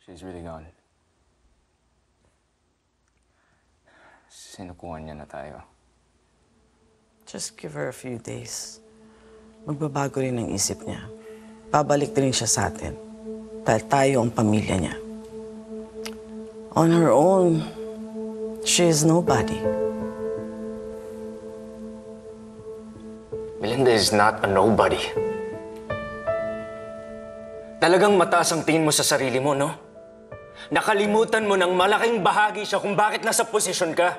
She's really gone. Sinukuhan niya na tayo. Just give her a few days. Magbabago rin ang isip niya. Babalik din siya sa atin. Dahil tayo ang pamilya niya. On her own, she is nobody. Melinda is not a nobody. Talagang mataas ang tingin mo sa sarili mo, no? Nakalimutan mo ng malaking bahagi siya kung bakit nasa posisyon ka.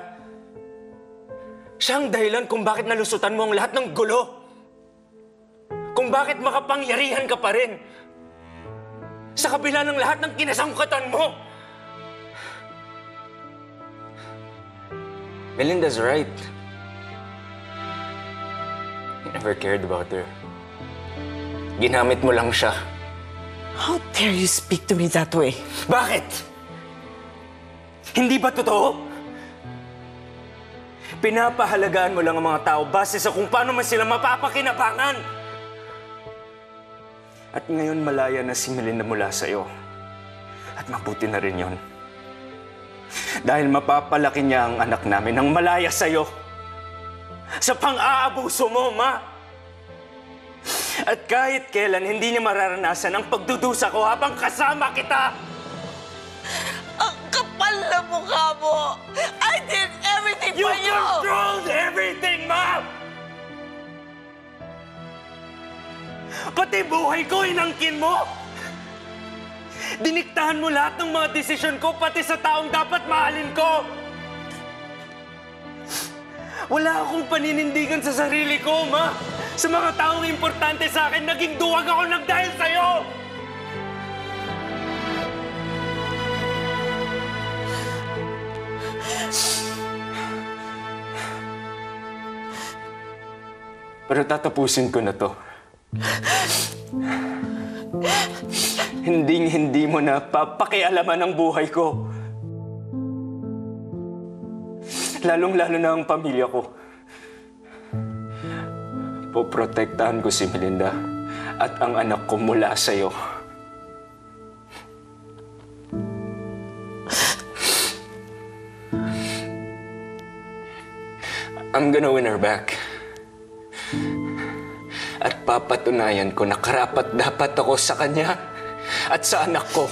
Siya ang dahilan kung bakit nalusutan mo ang lahat ng gulo. Kung bakit makapangyarihan ka pa rin. Sa kabila ng lahat ng kinasangkatan mo. Melinda's right. You never cared about her. Ginamit mo lang siya. How dare you speak to me that way? Bakit? Hindi ba totoo? Pinapahalagaan mo lang ang mga tao base sa kung paano man sila mapapakinabangan. At ngayon malaya na si Melinda mula sa'yo. At mabuti na rin yon. Dahil mapapalaki niya ang anak namin ng malaya sa'yo. Sa pang-aabuso mo, Ma. At kahit kailan, hindi niya mararanasan ang pagdudusa ko habang kasama kita. Ang kapal na mukha mo! I did everything You for you! controlled everything, Ma! Pati buhay ko, inangkin mo! Diniktahan mo lahat ng mga desisyon ko, pati sa taong dapat mahalin ko! Wala akong paninindigan sa sarili ko, Ma! Sa mga taong importante sa akin, naging duwag ako ng dahil sa'yo! Pero tatapusin ko na to. Hindi mo na papakialaman ang buhay ko. Lalong-lalo na ang pamilya ko. Poprotektahan ko si Melinda at ang anak ko mula sa'yo. I'm gonna win her back. At papatunayan ko na karapat-dapat ako sa kanya at sa anak ko.